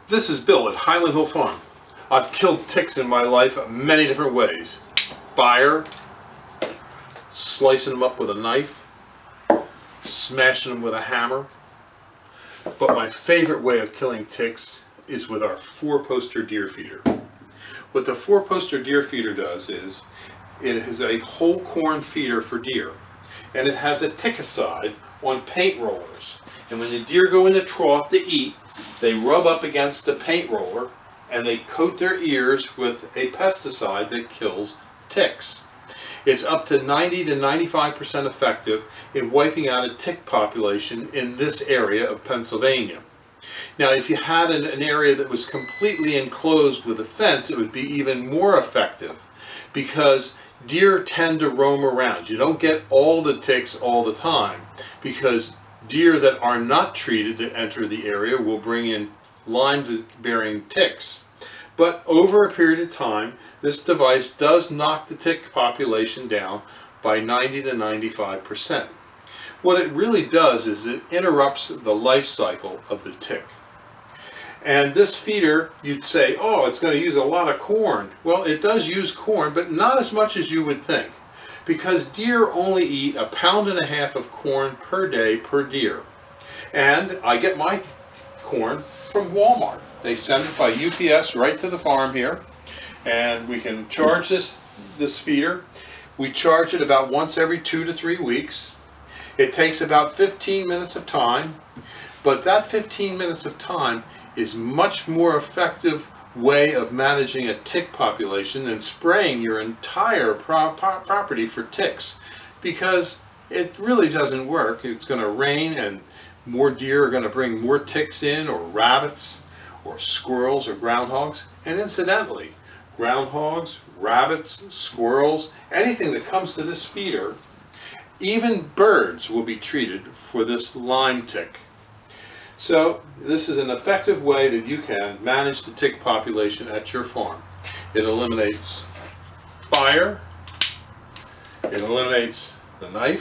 This is Bill at Highland Hill Farm. I've killed ticks in my life many different ways. Fire, slicing them up with a knife, smashing them with a hammer. But my favorite way of killing ticks is with our 4-poster deer feeder. What the 4-poster deer feeder does is, it is a whole corn feeder for deer. And it has a tickicide on paint rollers. And when the deer go in the trough to eat, they rub up against the paint roller and they coat their ears with a pesticide that kills ticks. It's up to 90 to 95% effective in wiping out a tick population in this area of Pennsylvania. Now, if you had an area that was completely enclosed with a fence, it would be even more effective, because deer tend to roam around. You don't get all the ticks all the time, because deer that are not treated that enter the area will bring in Lyme-bearing ticks. But over a period of time, this device does knock the tick population down by 90 to 95%. What it really does is it interrupts the life cycle of the tick. And this feeder, you'd say, oh, it's going to use a lot of corn. Well, it does use corn, but not as much as you would think, because deer only eat 1.5 pounds of corn per day per deer. And I get my corn from Walmart. They send it by UPS right to the farm here, and we can charge this feeder. We charge it about once every 2 to 3 weeks. It takes about 15 minutes of time, but that 15 minutes of time is much more effective way of managing a tick population than spraying your entire property for ticks, because it really doesn't work. It's going to rain and more deer are going to bring more ticks in, or rabbits or squirrels or groundhogs. And incidentally, groundhogs, rabbits, squirrels, anything that comes to this feeder, even birds will be treated for this Lyme tick. So this is an effective way that you can manage the tick population at your farm. It eliminates fire, it eliminates the knife,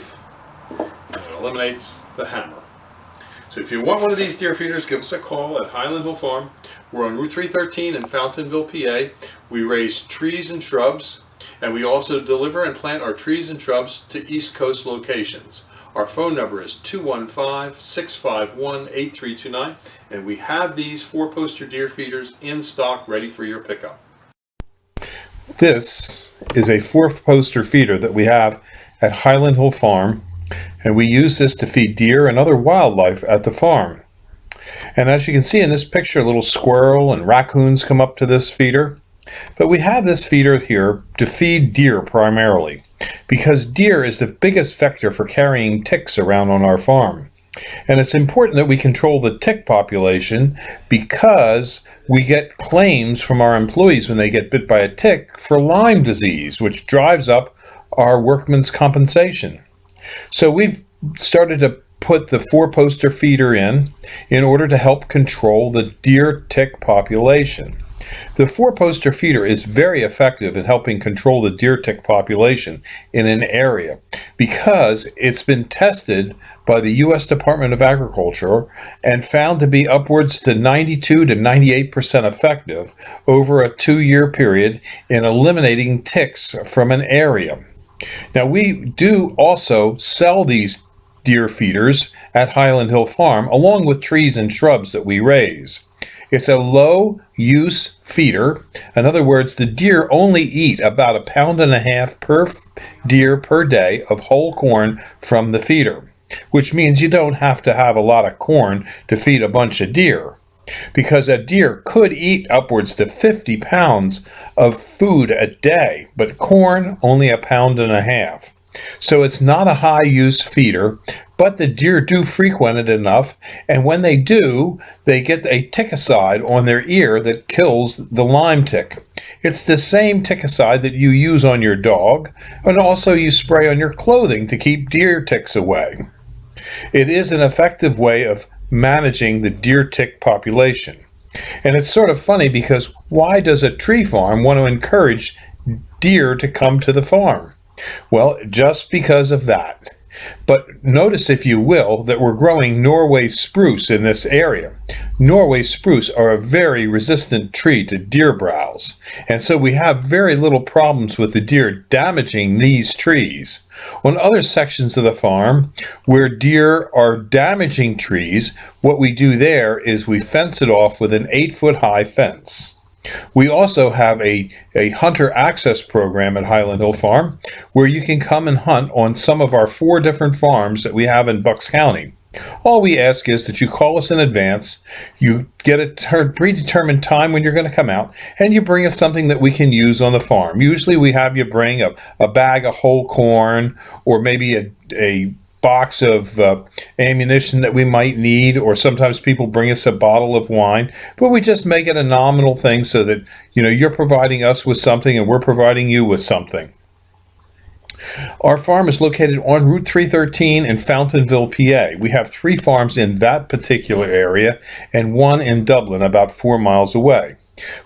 and it eliminates the hammer. So if you want one of these deer feeders, give us a call at Highland Hill Farm. We're on Route 313 in Fountainville, PA. We raise trees and shrubs, and we also deliver and plant our trees and shrubs to East Coast locations. Our phone number is 215-651-8329, and we have these 4-poster deer feeders in stock ready for your pickup. This is a 4-poster feeder that we have at Highland Hill Farm, and we use this to feed deer and other wildlife at the farm. And as you can see in this picture, a little squirrel and raccoons come up to this feeder. But we have this feeder here to feed deer primarily, because deer is the biggest vector for carrying ticks around on our farm. And it's important that we control the tick population, because we get claims from our employees when they get bit by a tick for Lyme disease, which drives up our workman's compensation. So we've started to put the 4-poster feeder in order to help control the deer tick population. The 4-poster feeder is very effective in helping control the deer tick population in an area, because it's been tested by the U.S. Department of Agriculture and found to be upwards to 92 to 98% effective over a 2-year period in eliminating ticks from an area. Now, we do also sell these deer feeders at Highland Hill Farm, along with trees and shrubs that we raise. It's a low-use feeder. In other words, the deer only eat about 1.5 pounds per deer per day of whole corn from the feeder, which means you don't have to have a lot of corn to feed a bunch of deer, because a deer could eat upwards to 50 pounds of food a day, but corn only 1.5 pounds. So it's not a high-use feeder, but the deer do frequent it enough, and when they do, they get a tickicide on their ear that kills the Lyme tick. It's the same tickicide that you use on your dog, and also you spray on your clothing to keep deer ticks away. It is an effective way of managing the deer tick population. And it's sort of funny, because why does a tree farm want to encourage deer to come to the farm? Well, just because of that. But notice, if you will, that we're growing Norway spruce in this area. Norway spruce are a very resistant tree to deer browse, and so we have very little problems with the deer damaging these trees. On other sections of the farm where deer are damaging trees, what we do there is we fence it off with an 8-foot high fence. We also have a hunter access program at Highland Hill Farm where you can come and hunt on some of our 4 different farms that we have in Bucks County. All we ask is that you call us in advance, you get a predetermined time when you're going to come out, and you bring us something that we can use on the farm. Usually we have you bring a bag of whole corn, or maybe a box of ammunition that we might need, or sometimes people bring us a bottle of wine, but we just make it a nominal thing so that you're providing us with something and we're providing you with something. Our farm is located on Route 313 in Fountainville, PA. We have 3 farms in that particular area and 1 in Dublin, about 4 miles away.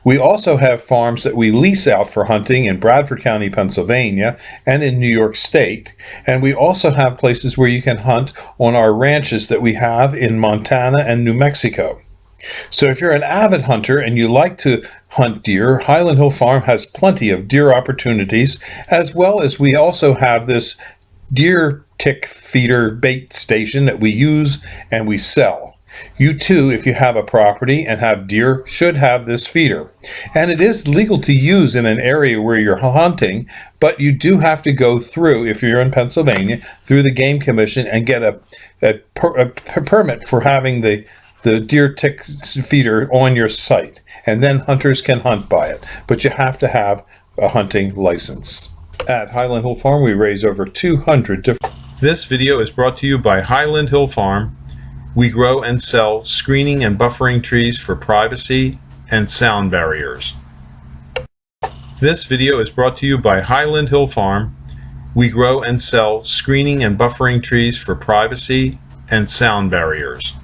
We also have farms that we lease out for hunting in Bradford County, Pennsylvania, and in New York State. And we also have places where you can hunt on our ranches that we have in Montana and New Mexico. So if you're an avid hunter and you like to hunt deer, Highland Hill Farm has plenty of deer opportunities, as well as we also have this deer tick feeder bait station that we use and we sell. You too, if you have a property and have deer, should have this feeder. And it is legal to use in an area where you're hunting, but you do have to go through, if you're in Pennsylvania, through the Game Commission and get a permit for having the deer tick feeder on your site. And then hunters can hunt by it. But you have to have a hunting license. At Highland Hill Farm, we raise over 200 different... This video is brought to you by Highland Hill Farm. We grow and sell screening and buffering trees for privacy and sound barriers. This video is brought to you by Highland Hill Farm. We grow and sell screening and buffering trees for privacy and sound barriers.